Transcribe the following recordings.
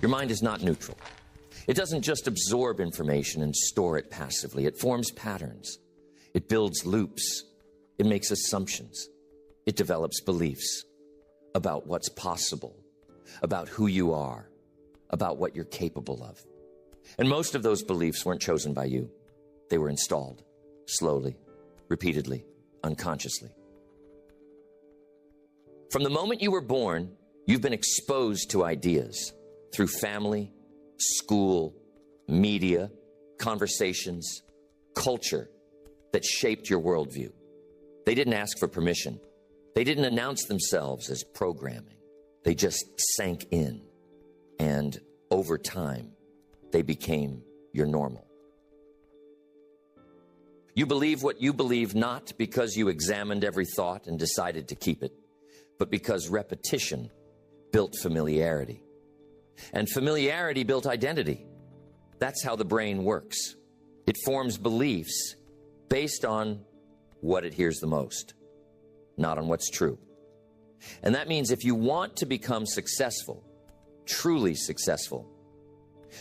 Your mind is not neutral. It doesn't just absorb information and store it passively. It forms patterns. It builds loops. It makes assumptions. It develops beliefs about what's possible, about who you are, about what you're capable of. And most of those beliefs weren't chosen by you. They were installed slowly, repeatedly, unconsciously. From the moment you were born, you've been exposed to ideas through family, school, media, conversations, culture that shaped your worldview. They didn't ask for permission. They didn't announce themselves as programming. They just sank in, and over time, they became your normal. You believe what you believe not because you examined every thought and decided to keep it, but because repetition built familiarity. And familiarity built identity. That's how the brain works. It forms beliefs based on what it hears the most, not on what's true. And that means if you want to become successful, truly successful,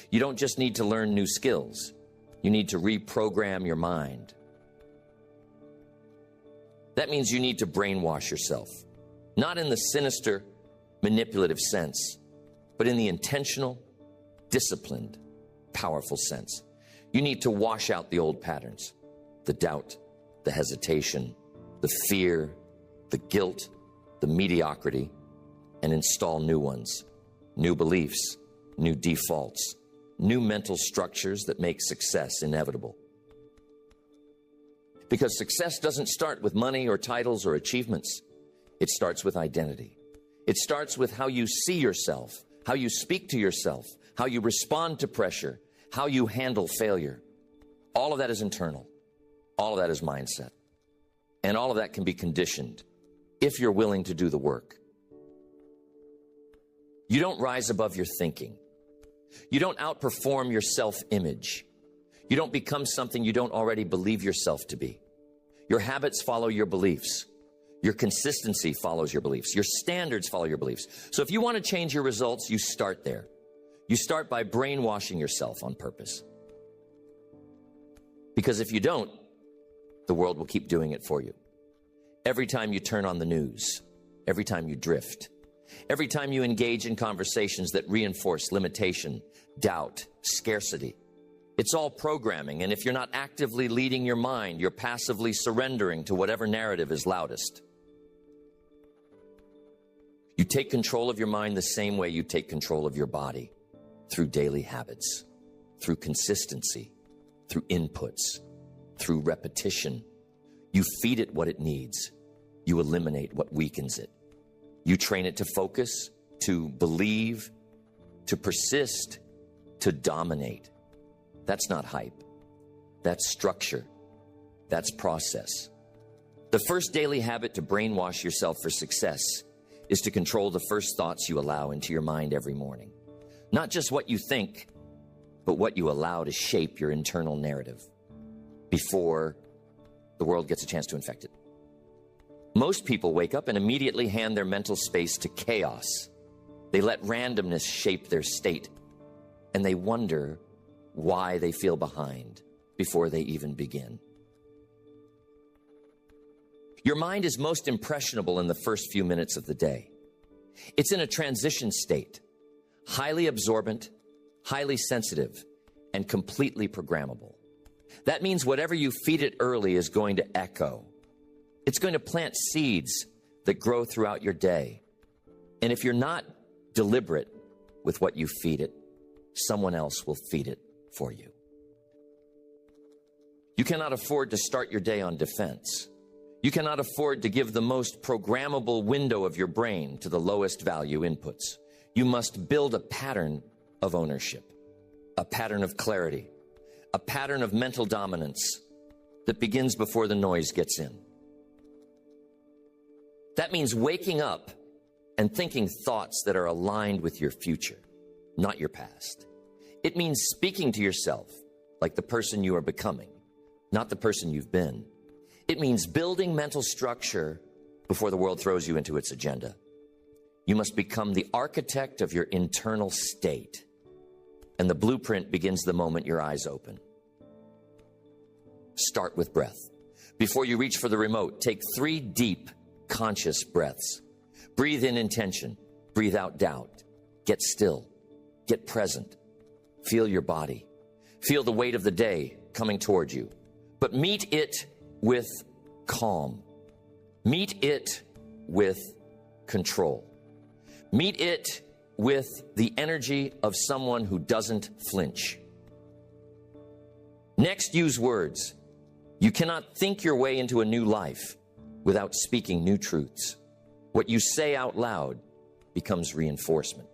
you don't just need to learn new skills. You need to reprogram your mind. That means you need to brainwash yourself, not in the sinister, manipulative sense, but in the intentional, disciplined, powerful sense. You need to wash out the old patterns, the doubt, the hesitation, the fear, the guilt, the mediocrity, and install new ones, new beliefs, new defaults, new mental structures that make success inevitable. Because success doesn't start with money or titles or achievements. It starts with identity. It starts with how you see yourself, how you speak to yourself, how you respond to pressure, how you handle failure. All of that is internal. All of that is mindset. And all of that can be conditioned if you're willing to do the work. You don't rise above your thinking. You don't outperform your self-image. You don't become something you don't already believe yourself to be. Your habits follow your beliefs. Your consistency follows your beliefs. Your standards follow your beliefs. So if you want to change your results, you start there. You start by brainwashing yourself on purpose. Because if you don't, the world will keep doing it for you. Every time you turn on the news, every time you drift, every time you engage in conversations that reinforce limitation, doubt, scarcity, it's all programming. And if you're not actively leading your mind, you're passively surrendering to whatever narrative is loudest. You take control of your mind the same way you take control of your body, through daily habits, through consistency, through inputs, through repetition. You feed it what it needs. You eliminate what weakens it. You train it to focus, to believe, to persist, to dominate. That's not hype. That's structure. That's process. The first daily habit to brainwash yourself for success is to control the first thoughts you allow into your mind every morning. Not just what you think, but what you allow to shape your internal narrative before the world gets a chance to infect it. Most people wake up and immediately hand their mental space to chaos. They let randomness shape their state, and they wonder why they feel behind before they even begin. Your mind is most impressionable in the first few minutes of the day. It's in a transition state, highly absorbent, highly sensitive, and completely programmable. That means whatever you feed it early is going to echo. It's going to plant seeds that grow throughout your day. And if you're not deliberate with what you feed it, someone else will feed it for you. You cannot afford to start your day on defense. You cannot afford to give the most programmable window of your brain to the lowest value inputs. You must build a pattern of ownership, a pattern of clarity, a pattern of mental dominance that begins before the noise gets in. That means waking up and thinking thoughts that are aligned with your future, not your past. It means speaking to yourself like the person you are becoming, not the person you've been. It means building mental structure before the world throws you into its agenda. You must become the architect of your internal state. And the blueprint begins the moment your eyes open. Start with breath. Before you reach for the remote, take 3 deep, conscious breaths. Breathe in intention. Breathe out doubt. Get still. Get present. Feel your body. Feel the weight of the day coming toward you. But meet it with calm. Meet it with control. Meet it with the energy of someone who doesn't flinch. Next, use words. You cannot think your way into a new life without speaking new truths. What you say out loud becomes reinforcement.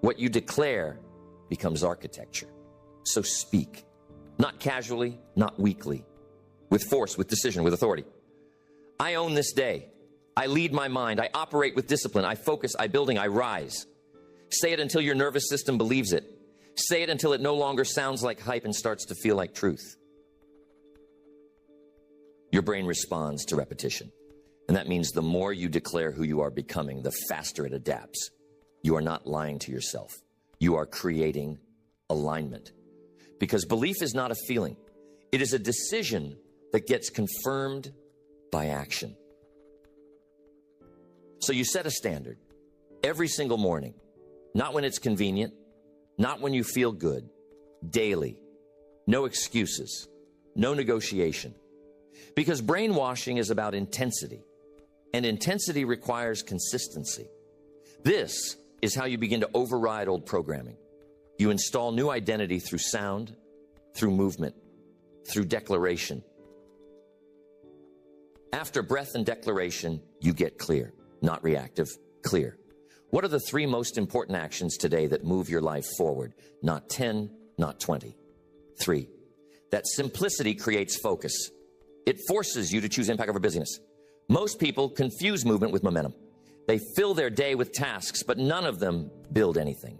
What you declare becomes architecture. So speak, not casually, not weakly, with force, with decision, with authority. I own this day. I lead my mind. I operate with discipline. I focus. I building. I rise. Say it until your nervous system believes it. Say it until it no longer sounds like hype and starts to feel like truth. Your brain responds to repetition. And that means the more you declare who you are becoming, the faster it adapts. You are not lying to yourself. You are creating alignment. Because belief is not a feeling. It is a decision that gets confirmed by action. So you set a standard every single morning. Not when it's convenient, not when you feel good, daily. No excuses, no negotiation. Because brainwashing is about intensity, and intensity requires consistency. This is how you begin to override old programming. You install new identity through sound, through movement, through declaration. After breath and declaration, you get clear, not reactive, clear. What are the 3 most important actions today that move your life forward? Not 10, not 20. 3. That simplicity creates focus. It forces you to choose impact over busyness. Most people confuse movement with momentum. They fill their day with tasks, but none of them build anything.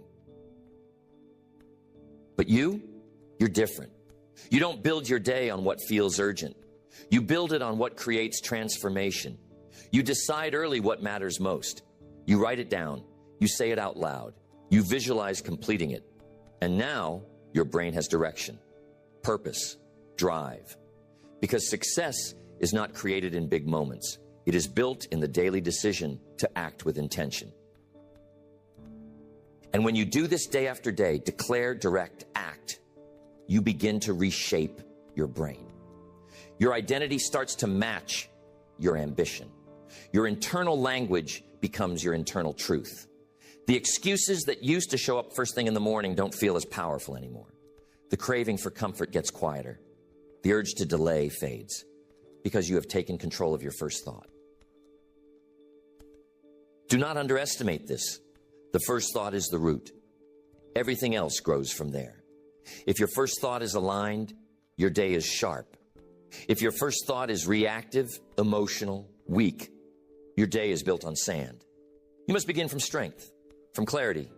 But you're different. You don't build your day on what feels urgent. You build it on what creates transformation. You decide early what matters most. You write it down. You say it out loud. You visualize completing it. And now your brain has direction, purpose, drive. Because success is not created in big moments. It is built in the daily decision to act with intention. And when you do this day after day, declare, direct, act, you begin to reshape your brain. Your identity starts to match your ambition. Your internal language becomes your internal truth. The excuses that used to show up first thing in the morning don't feel as powerful anymore. The craving for comfort gets quieter. The urge to delay fades because you have taken control of your first thought. Do not underestimate this. The first thought is the root. Everything else grows from there. If your first thought is aligned, your day is sharp. If your first thought is reactive, emotional, weak, your day is built on sand. You must begin from strength, from clarity,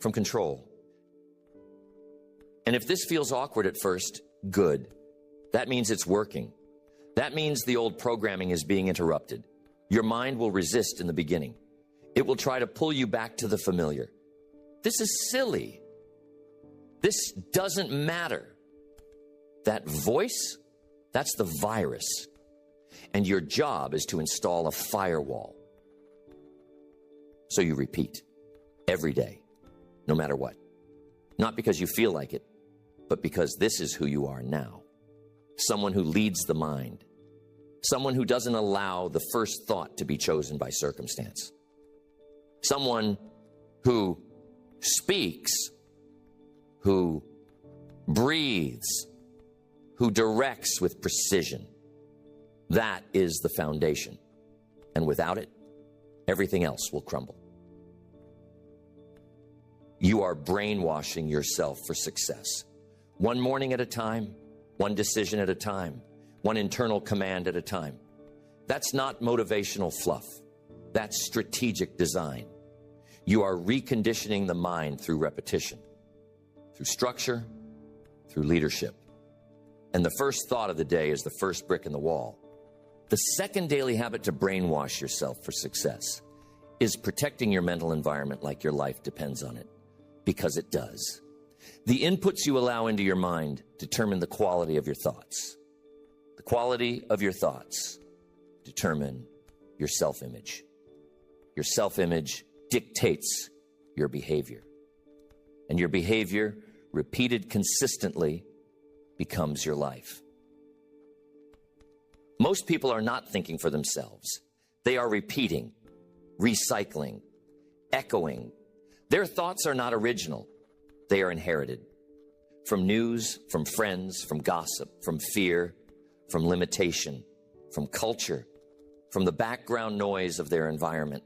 from control. And if this feels awkward at first, good. That means it's working. That means the old programming is being interrupted. Your mind will resist in the beginning. It will try to pull you back to the familiar. This is silly. This doesn't matter. That voice, that's the virus. And your job is to install a firewall. So you repeat every day, no matter what. Not because you feel like it, but because this is who you are now. Someone who leads the mind. Someone who doesn't allow the first thought to be chosen by circumstance. Someone who speaks, who breathes, who directs with precision. That is the foundation. And without it, everything else will crumble. You are brainwashing yourself for success. One morning at a time, one decision at a time, one internal command at a time. That's not motivational fluff. That's strategic design. You are reconditioning the mind through repetition, through structure, through leadership. And the first thought of the day is the first brick in the wall. The second daily habit to brainwash yourself for success is protecting your mental environment like your life depends on it, because it does. The inputs you allow into your mind determine the quality of your thoughts. The quality of your thoughts determine your self-image. Your self-image dictates your behavior. And your behavior, repeated consistently, becomes your life. Most people are not thinking for themselves. They are repeating, recycling, echoing. Their thoughts are not original. They are inherited from news, from friends, from gossip, from fear, from limitation, from culture, from the background noise of their environment.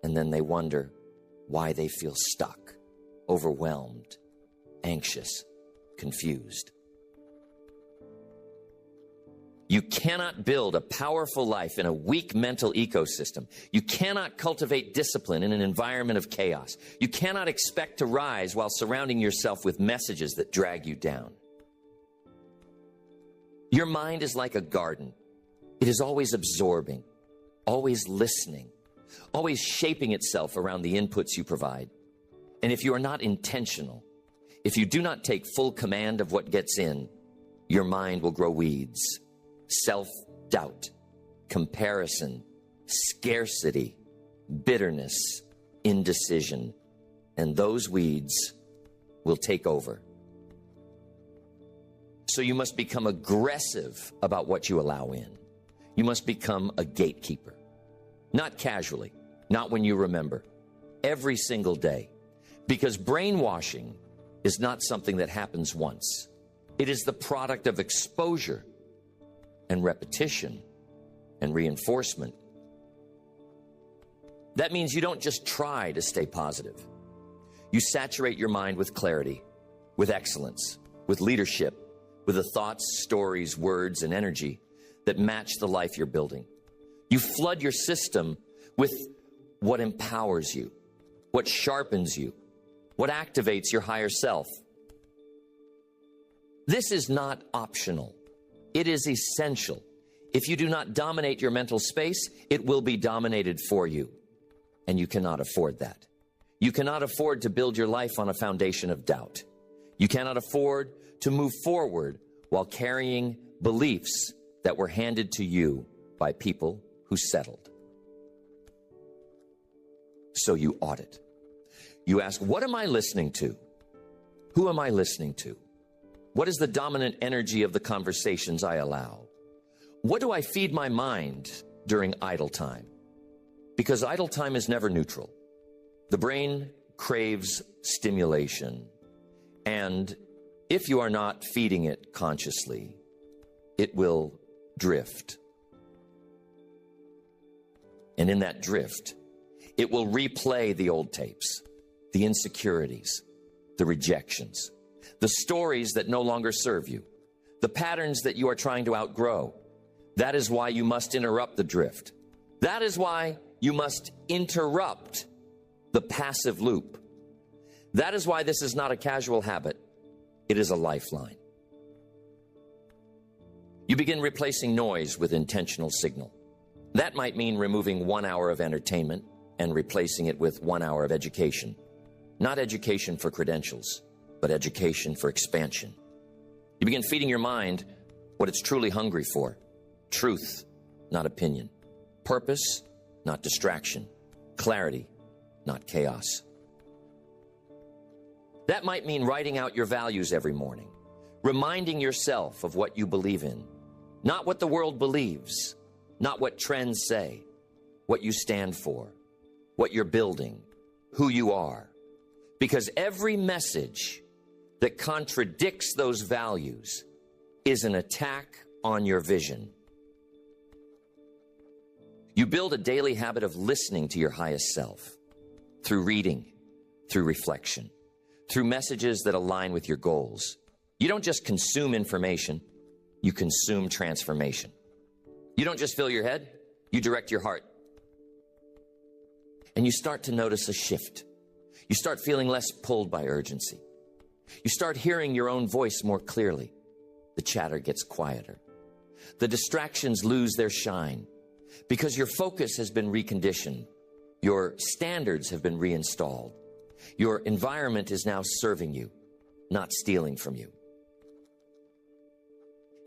And then they wonder why they feel stuck, overwhelmed, anxious, confused. You cannot build a powerful life in a weak mental ecosystem. You cannot cultivate discipline in an environment of chaos. You cannot expect to rise while surrounding yourself with messages that drag you down. Your mind is like a garden. It is always absorbing, always listening, always shaping itself around the inputs you provide. And if you are not intentional, if you do not take full command of what gets in, your mind will grow weeds. Self-doubt, comparison, scarcity, bitterness, indecision, and those weeds will take over. So you must become aggressive about what you allow in. You must become a gatekeeper, not casually, not when you remember, every single day, because brainwashing is not something that happens once. It is the product of exposure and repetition and reinforcement. That means you don't just try to stay positive. You saturate your mind with clarity, with excellence, with leadership, with the thoughts, stories, words, and energy that match the life you're building. You flood your system with what empowers you, what sharpens you, what activates your higher self. This is not optional. It is essential. If you do not dominate your mental space, it will be dominated for you. And you cannot afford that. You cannot afford to build your life on a foundation of doubt. You cannot afford to move forward while carrying beliefs that were handed to you by people who settled. So you audit. You ask, what am I listening to? Who am I listening to? What is the dominant energy of the conversations I allow? What do I feed my mind during idle time? Because idle time is never neutral. The brain craves stimulation. And if you are not feeding it consciously, it will drift. And in that drift, it will replay the old tapes, the insecurities, the rejections, the stories that no longer serve you, the patterns that you are trying to outgrow. That is why you must interrupt the drift. That is why you must interrupt the passive loop. That is why this is not a casual habit. It is a lifeline. You begin replacing noise with intentional signal. That might mean removing 1 hour of entertainment and replacing it with 1 hour of education. Not education for credentials, but education for expansion. You begin feeding your mind what it's truly hungry for. Truth, not opinion. Purpose, not distraction. Clarity, not chaos. That might mean writing out your values every morning, reminding yourself of what you believe in, not what the world believes, not what trends say, what you stand for, what you're building, who you are. Because every message that contradicts those values is an attack on your vision. You build a daily habit of listening to your highest self through reading, through reflection, through messages that align with your goals. You don't just consume information, you consume transformation. You don't just fill your head, you direct your heart. And you start to notice a shift. You start feeling less pulled by urgency. You start hearing your own voice more clearly. The chatter gets quieter. The distractions lose their shine because your focus has been reconditioned. Your standards have been reinstalled. Your environment is now serving you. not stealing from you.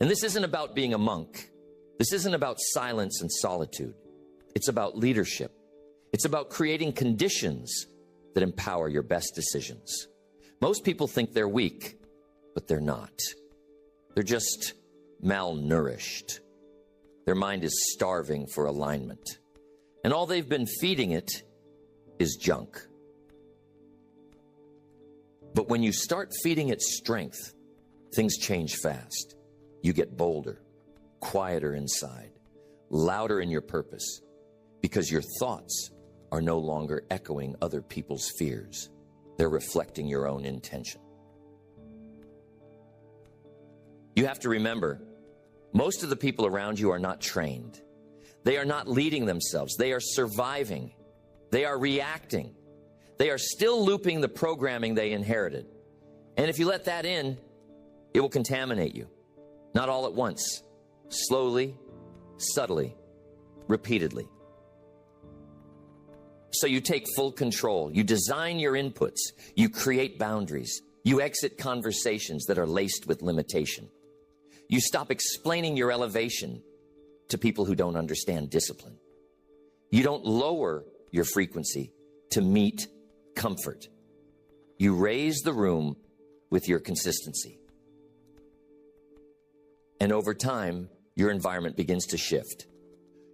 And this isn't about being a monk. This isn't about silence and solitude. It's about leadership. It's about creating conditions that empower your best decisions. Most people think they're weak, but they're not. They're just malnourished. Their mind is starving for alignment. And all they've been feeding it is junk. But when you start feeding it strength, things change fast. You get bolder, quieter inside, louder in your purpose, because your thoughts are no longer echoing other people's fears. They're reflecting your own intention. You have to remember, most of the people around you are not trained. They are not leading themselves. They are surviving. They are reacting. They are still looping the programming they inherited. And if you let that in, it will contaminate you. Not all at once. Slowly, subtly, repeatedly. So you take full control. You design your inputs. You create boundaries. You exit conversations that are laced with limitation. You stop explaining your elevation to people who don't understand discipline. You don't lower your frequency to meet comfort. You raise the room with your consistency. And over time, your environment begins to shift.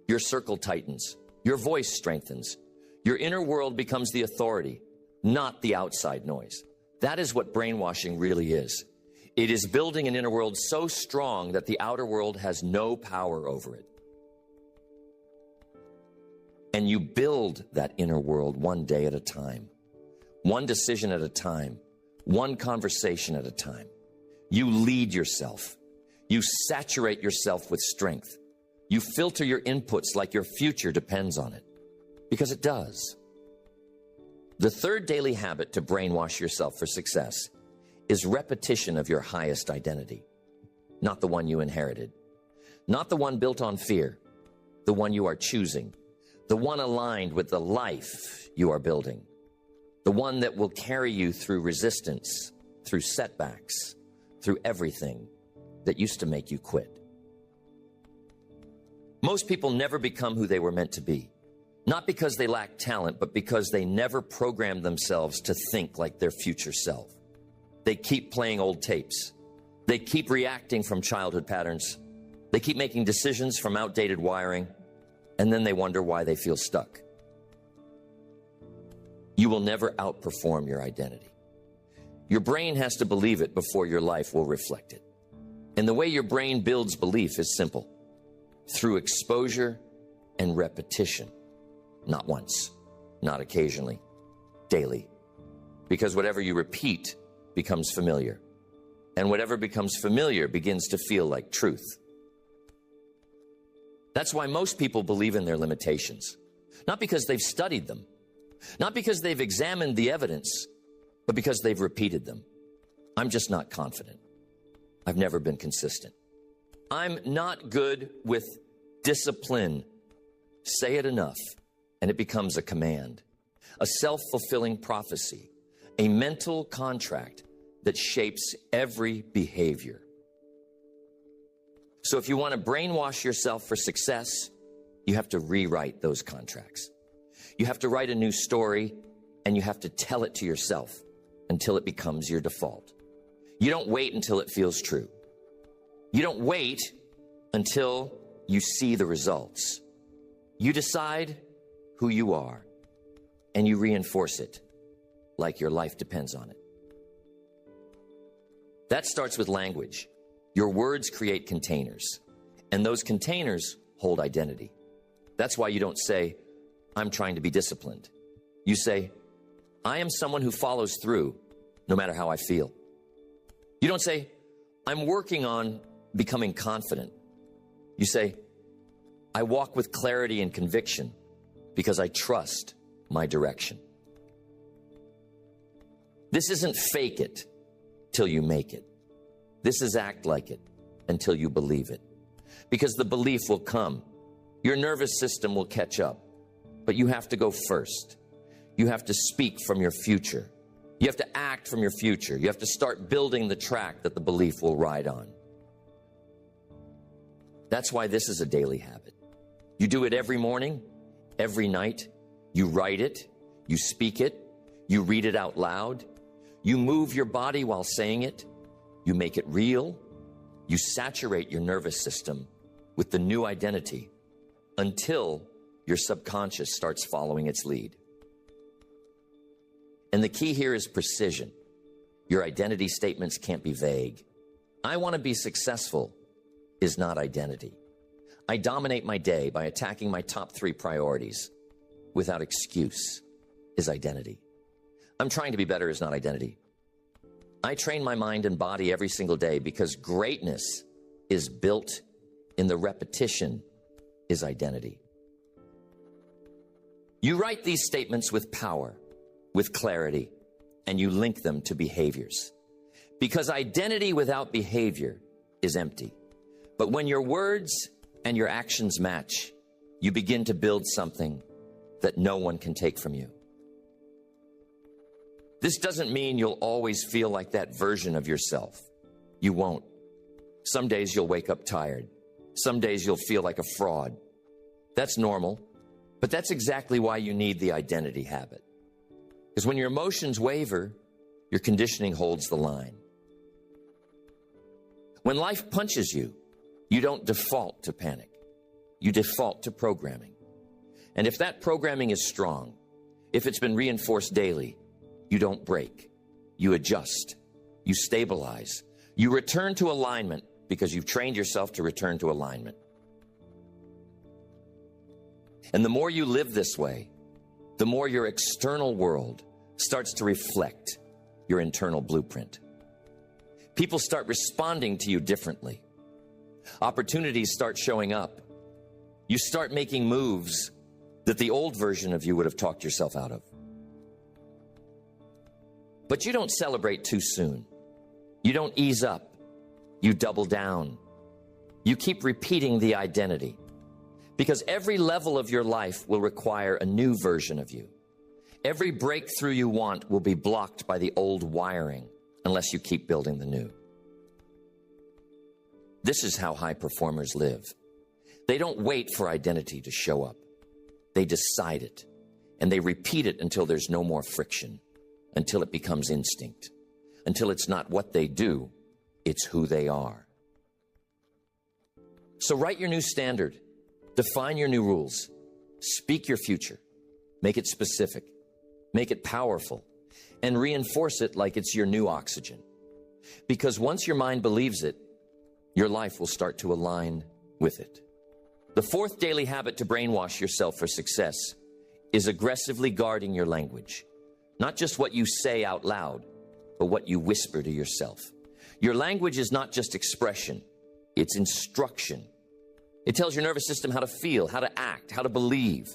Your circle tightens. Your voice strengthens. Your inner world becomes the authority, not the outside noise. That is what brainwashing really is. It is building an inner world so strong that the outer world has no power over it. And you build that inner world one day at a time, one decision at a time, one conversation at a time. You lead yourself. You saturate yourself with strength. You filter your inputs like your future depends on it, because it does. The third daily habit to brainwash yourself for success is repetition of your highest identity, not the one you inherited, not the one built on fear, the one you are choosing, the one aligned with the life you are building, the one that will carry you through resistance, through setbacks, through everything that used to make you quit. Most people never become who they were meant to be, not because they lack talent, but because they never programmed themselves to think like their future self. They keep playing old tapes. They keep reacting from childhood patterns. They keep making decisions from outdated wiring, and then they wonder why they feel stuck. You will never outperform your identity. Your brain has to believe it before your life will reflect it. And the way your brain builds belief is simple: through exposure and repetition. Not once, not occasionally, daily. Because whatever you repeat becomes familiar. And whatever becomes familiar begins to feel like truth. That's why most people believe in their limitations. Not because they've studied them, not because they've examined the evidence, but because they've repeated them. I'm just not confident. I've never been consistent. I'm not good with discipline. Say it enough, and it becomes a command, a self-fulfilling prophecy, a mental contract that shapes every behavior. So if you want to brainwash yourself for success, you have to rewrite those contracts. You have to write a new story, and you have to tell it to yourself until it becomes your default. You don't wait until it feels true. You don't wait until you see the results. You decide who you are, and you reinforce it like your life depends on it. That starts with language. Your words create containers, and those containers hold identity. That's why you don't say, I'm trying to be disciplined. You say, I am someone who follows through no matter how I feel. You don't say, I'm working on becoming confident. You say, I walk with clarity and conviction because I trust my direction. This isn't fake it till you make it. This is act like it until you believe it. Because the belief will come. Your nervous system will catch up. But you have to go first. You have to speak from your future. You have to act from your future. You have to start building the track that the belief will ride on. That's why this is a daily habit. You do it every morning, every night. You write it, you speak it, you read it out loud. You move your body while saying it. You make it real. You saturate your nervous system with the new identity until your subconscious starts following its lead. And the key here is precision. Your identity statements can't be vague. I want to be successful is not identity. I dominate my day by attacking my top 3 priorities without excuse is identity. I'm trying to be better is not identity. I train my mind and body every single day because greatness is built in the repetition is identity. You write these statements with power, with clarity, and you link them to behaviors. Because identity without behavior is empty. But when your words and your actions match, you begin to build something that no one can take from you. This doesn't mean you'll always feel like that version of yourself. You won't. Some days you'll wake up tired. Some days you'll feel like a fraud. That's normal, but that's exactly why you need the identity habit. Because when your emotions waver, your conditioning holds the line. When life punches you, you don't default to panic. You default to programming. And if that programming is strong, if it's been reinforced daily, you don't break. You adjust. You stabilize. You return to alignment because you've trained yourself to return to alignment. And the more you live this way, the more your external world starts to reflect your internal blueprint. People start responding to you differently. Opportunities start showing up. You start making moves that the old version of you would have talked yourself out of. But you don't celebrate too soon. You don't ease up. You double down. You keep repeating the identity. Because every level of your life will require a new version of you. Every breakthrough you want will be blocked by the old wiring unless you keep building the new. This is how high performers live. They don't wait for identity to show up. They decide it, and they repeat it until there's no more friction, until it becomes instinct, until it's not what they do, it's who they are. So write your new standard. Define your new rules. Speak your future. Make it specific. Make it powerful. And reinforce it like it's your new oxygen. Because once your mind believes it, your life will start to align with it. The fourth daily habit to brainwash yourself for success is aggressively guarding your language. Not just what you say out loud, but what you whisper to yourself. Your language is not just expression, it's instruction. It tells your nervous system how to feel, how to act, how to believe.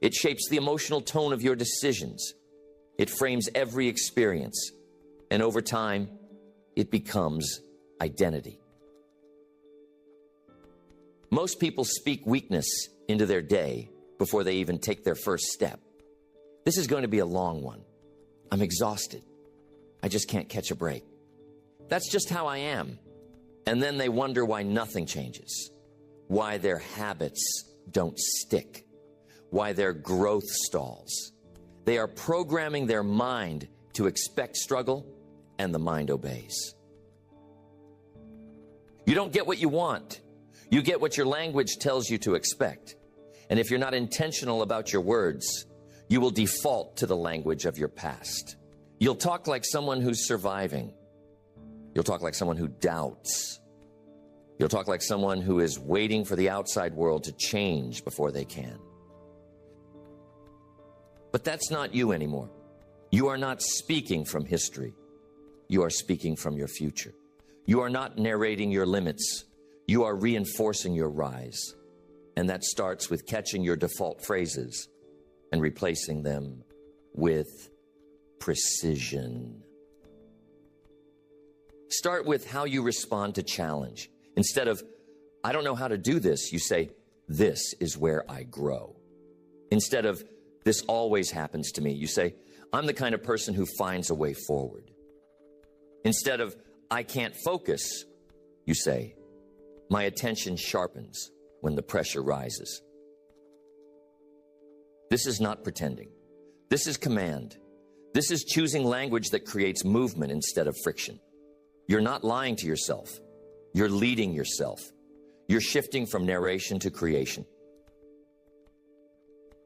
It shapes the emotional tone of your decisions. It frames every experience. And over time, it becomes identity. Most people speak weakness into their day before they even take their first step. This is going to be a long one. I'm exhausted. I just can't catch a break. That's just how I am. And then they wonder why nothing changes, why their habits don't stick, why their growth stalls. They are programming their mind to expect struggle, and the mind obeys. You don't get what you want. You get what your language tells you to expect. And if you're not intentional about your words, you will default to the language of your past. You'll talk like someone who's surviving. You'll talk like someone who doubts. You'll talk like someone who is waiting for the outside world to change before they can. But that's not you anymore. You are not speaking from history. You are speaking from your future. You are not narrating your limits. You are reinforcing your rise. And that starts with catching your default phrases and replacing them with precision. Start with how you respond to challenge. Instead of, I don't know how to do this, you say, this is where I grow. Instead of, this always happens to me, you say, I'm the kind of person who finds a way forward. Instead of, I can't focus, you say, my attention sharpens when the pressure rises. This is not pretending. This is command. This is choosing language that creates movement instead of friction. You're not lying to yourself. You're leading yourself. You're shifting from narration to creation.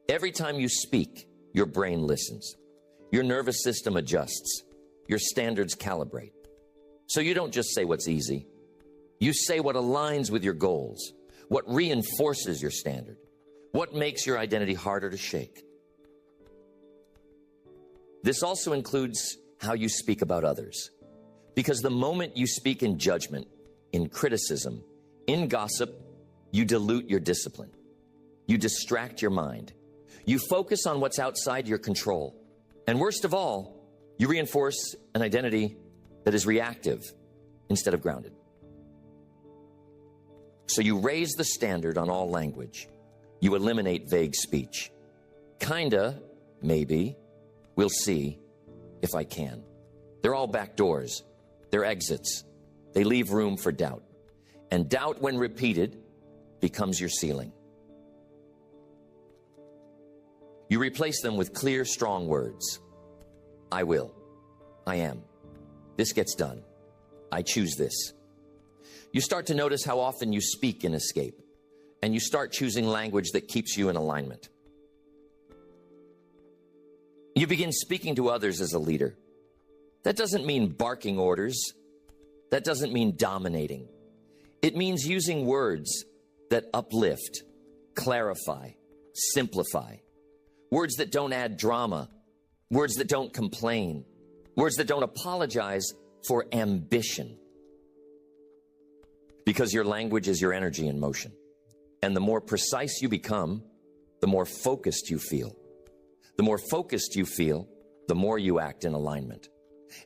Every time you speak, your brain listens. Your nervous system adjusts. Your standards calibrate. So you don't just say what's easy. You say what aligns with your goals, what reinforces your standard, what makes your identity harder to shake. This also includes how you speak about others. Because the moment you speak in judgment, in criticism, in gossip, you dilute your discipline. You distract your mind. You focus on what's outside your control. And worst of all, you reinforce an identity that is reactive instead of grounded. So you raise the standard on all language. You eliminate vague speech. Kinda, maybe, we'll see, if I can. They're all back doors. They're exits. They leave room for doubt. And doubt, when repeated, becomes your ceiling. You replace them with clear, strong words. I will. I am. This gets done. I choose this. You start to notice how often you speak in escape, and you start choosing language that keeps you in alignment. You begin speaking to others as a leader. That doesn't mean barking orders. That doesn't mean dominating. It means using words that uplift, clarify, simplify. Words that don't add drama. Words that don't complain. Words that don't apologize for ambition. Because your language is your energy in motion. And the more precise you become, the more focused you feel. The more focused you feel, the more you act in alignment.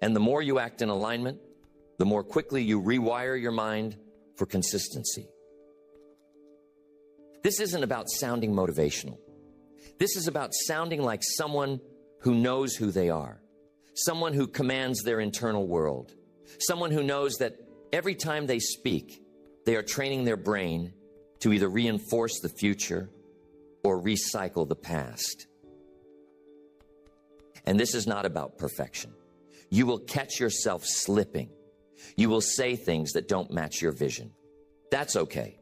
And the more you act in alignment, the more quickly you rewire your mind for consistency. This isn't about sounding motivational. This is about sounding like someone who knows who they are. Someone who commands their internal world. Someone who knows that every time they speak, they are training their brain to either reinforce the future or recycle the past. And this is not about perfection. You will catch yourself slipping. You will say things that don't match your vision. That's okay.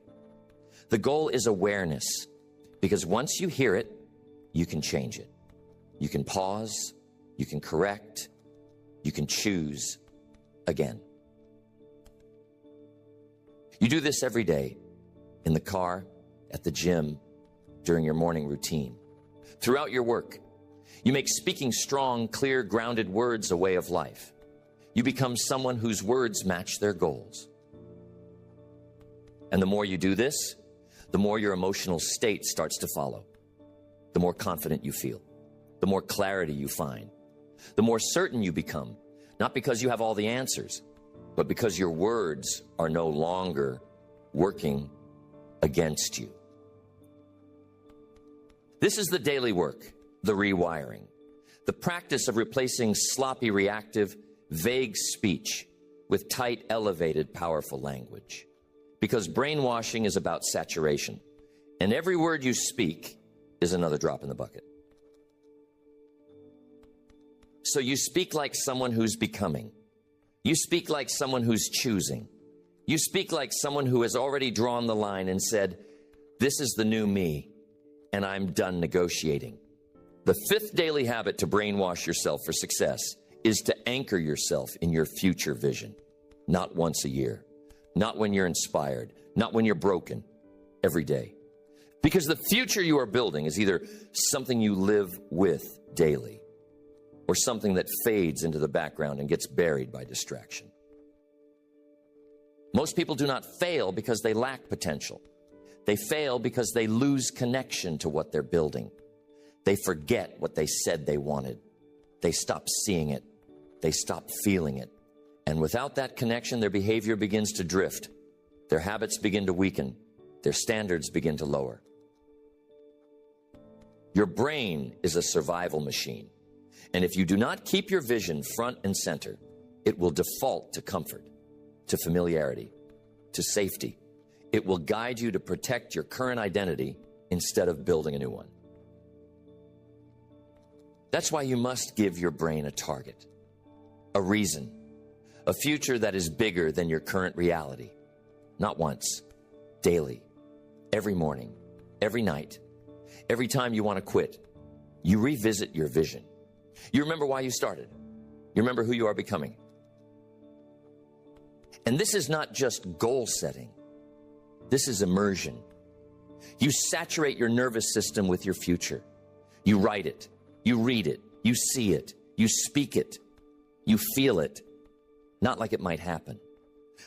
The goal is awareness, because once you hear it, you can change it. You can pause, you can correct, you can choose again. You do this every day, in the car, at the gym, during your morning routine, throughout your work. You make speaking strong, clear, grounded words a way of life. You become someone whose words match their goals. And the more you do this, the more your emotional state starts to follow. The more confident you feel, the more clarity you find, the more certain you become, not because you have all the answers, but because your words are no longer working against you. This is the daily work, the rewiring, the practice of replacing sloppy, reactive, vague speech with tight, elevated, powerful language. Because brainwashing is about saturation, and every word you speak is another drop in the bucket. So you speak like someone who's becoming. You speak like someone who's choosing. You speak like someone who has already drawn the line and said, this is the new me, and I'm done negotiating. The fifth daily habit to brainwash yourself for success is to anchor yourself in your future vision. Not once a year, not when you're inspired, not when you're broken, every day. Because the future you are building is either something you live with daily or something that fades into the background and gets buried by distraction. Most people do not fail because they lack potential. They fail because they lose connection to what they're building. They forget what they said they wanted. They stop seeing it. They stop feeling it. And without that connection, their behavior begins to drift. Their habits begin to weaken. Their standards begin to lower. Your brain is a survival machine. And if you do not keep your vision front and center, it will default to comfort, to familiarity, to safety. It will guide you to protect your current identity instead of building a new one. That's why you must give your brain a target, a reason, a future that is bigger than your current reality. Not once, daily, every morning, every night, every time you want to quit, you revisit your vision. You remember why you started. You remember who you are becoming. And this is not just goal setting. This is immersion. You saturate your nervous system with your future. You write it. You read it. You see it. You speak it. You feel it. Not like it might happen.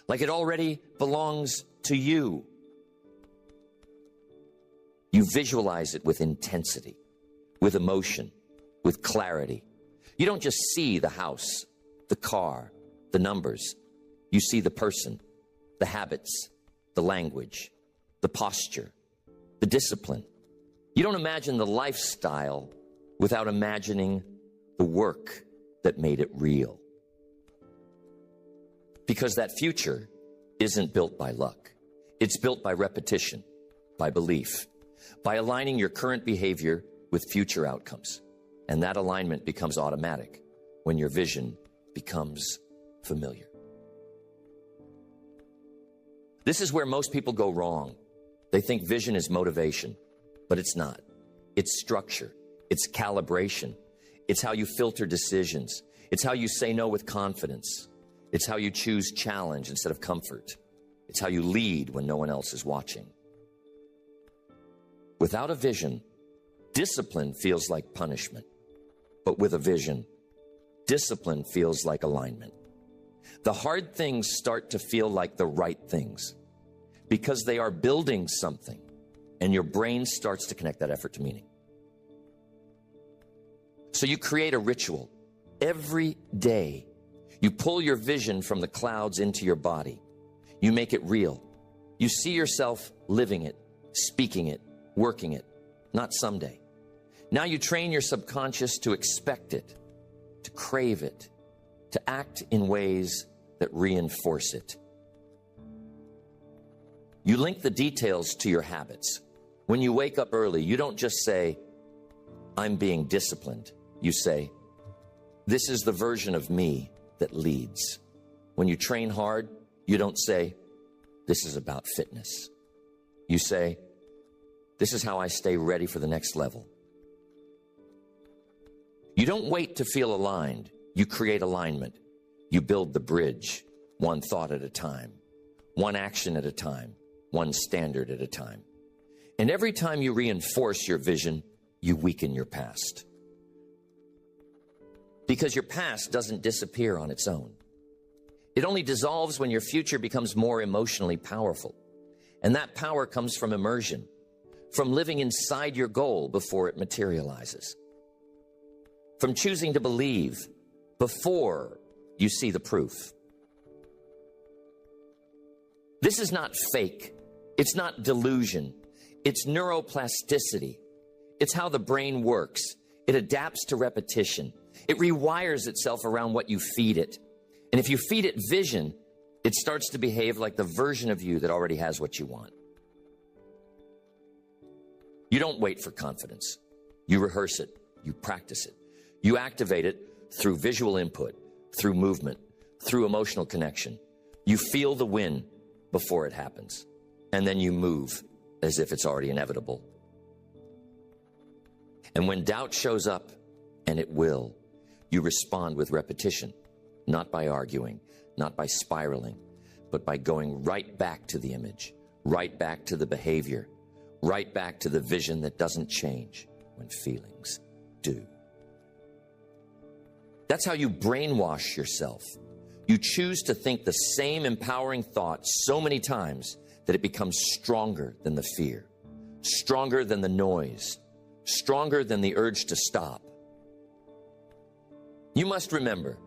Like it already belongs to you. You visualize it with intensity, with emotion, with clarity. You don't just see the house, the car, the numbers. You see the person, the habits, the language, the posture, the discipline. You don't imagine the lifestyle without imagining the work that made it real. Because that future isn't built by luck. It's built by repetition, by belief, by aligning your current behavior with future outcomes. And that alignment becomes automatic when your vision becomes familiar. This is where most people go wrong. They think vision is motivation, but it's not. It's structure. It's calibration. It's how you filter decisions. It's how you say no with confidence. It's how you choose challenge instead of comfort. It's how you lead when no one else is watching. Without a vision, discipline feels like punishment. But with a vision, discipline feels like alignment. The hard things start to feel like the right things because they are building something, and your brain starts to connect that effort to meaning. So you create a ritual. Every day, you pull your vision from the clouds into your body. You make it real. You see yourself living it, speaking it, working it, not someday. Now you train your subconscious to expect it, to crave it, to act in ways that reinforce it. You link the details to your habits. When you wake up early, you don't just say, I'm being disciplined. You say, this is the version of me that leads. When you train hard, you don't say, this is about fitness. You say, this is how I stay ready for the next level. You don't wait to feel aligned. You create alignment. You build the bridge, one thought at a time, one action at a time, one standard at a time. And every time you reinforce your vision, you weaken your past. Because your past doesn't disappear on its own. It only dissolves when your future becomes more emotionally powerful. And that power comes from immersion, from living inside your goal before it materializes, from choosing to believe before you see the proof. This is not fake. It's not delusion. It's neuroplasticity. It's how the brain works. It adapts to repetition. It rewires itself around what you feed it. And if you feed it vision, it starts to behave like the version of you that already has what you want. You don't wait for confidence. You rehearse it. You practice it. You activate it through visual input, through movement, through emotional connection. You feel the win before it happens. And then you move as if it's already inevitable. And when doubt shows up, and it will, you respond with repetition, not by arguing, not by spiraling, but by going right back to the image, right back to the behavior, right back to the vision that doesn't change when feelings do. That's how you brainwash yourself. You choose to think the same empowering thought so many times that it becomes stronger than the fear, stronger than the noise, stronger than the urge to stop. You must remember,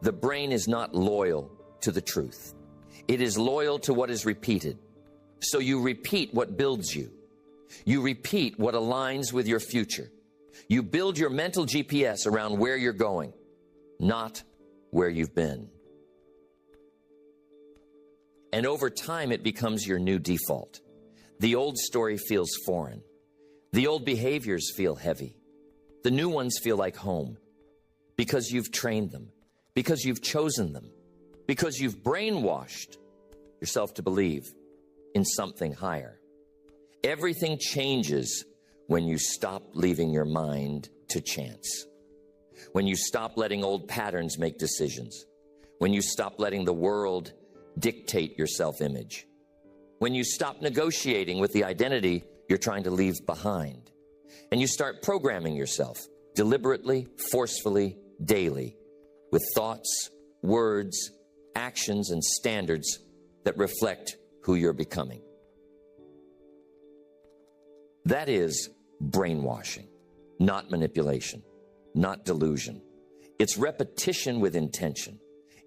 the brain is not loyal to the truth. It is loyal to what is repeated. So you repeat what builds you. You repeat what aligns with your future. You build your mental GPS around where you're going, not where you've been. And over time, it becomes your new default. The old story feels foreign. The old behaviors feel heavy. The new ones feel like home because you've trained them, because you've chosen them, because you've brainwashed yourself to believe in something higher. Everything changes when you stop leaving your mind to chance. When you stop letting old patterns make decisions. When you stop letting the world dictate your self-image. When you stop negotiating with the identity you're trying to leave behind. And you start programming yourself deliberately, forcefully, daily, with thoughts, words, actions, and standards that reflect who you're becoming. That is brainwashing, not manipulation, not delusion. It's repetition with intention.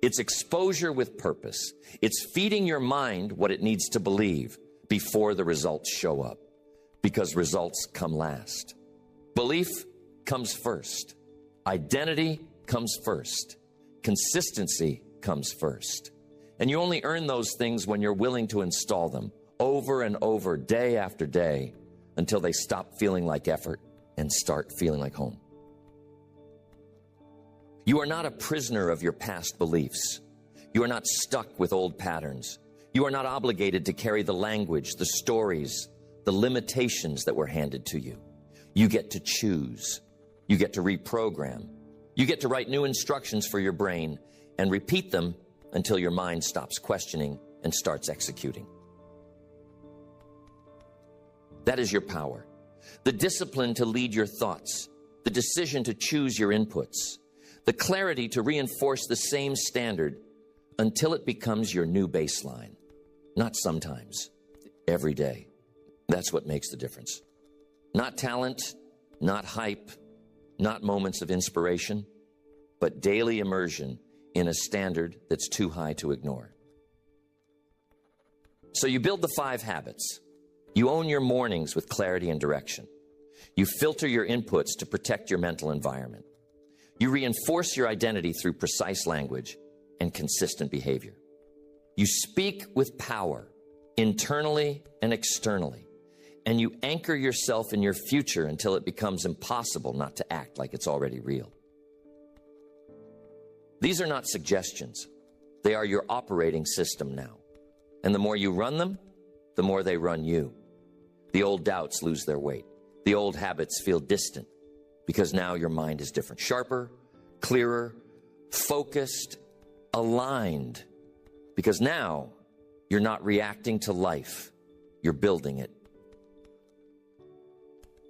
It's exposure with purpose. It's feeding your mind what it needs to believe before the results show up, because results come last. Belief comes first. Identity comes first. Consistency comes first. And you only earn those things when you're willing to install them over and over, day after day, until they stop feeling like effort and start feeling like home. You are not a prisoner of your past beliefs. You are not stuck with old patterns. You are not obligated to carry the language, the stories, the limitations that were handed to you. You get to choose. You get to reprogram. You get to write new instructions for your brain and repeat them until your mind stops questioning and starts executing. That is your power. The discipline to lead your thoughts, the decision to choose your inputs, the clarity to reinforce the same standard until it becomes your new baseline. Not sometimes, every day. That's what makes the difference. Not talent, not hype, not moments of inspiration, but daily immersion in a standard that's too high to ignore. So you build the 5 habits. You own your mornings with clarity and direction. You filter your inputs to protect your mental environment. You reinforce your identity through precise language and consistent behavior. You speak with power, internally and externally, and you anchor yourself in your future until it becomes impossible not to act like it's already real. These are not suggestions. They are your operating system now. And the more you run them, the more they run you. The old doubts lose their weight. The old habits feel distant because now your mind is different, sharper, clearer, focused, aligned. Because now you're not reacting to life, you're building it.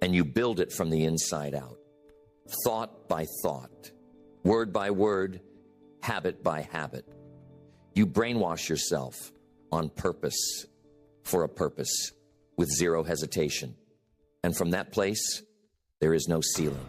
And you build it from the inside out, thought by thought, word by word, habit by habit. You brainwash yourself on purpose, for a purpose, with zero hesitation. And from that place, there is no ceiling.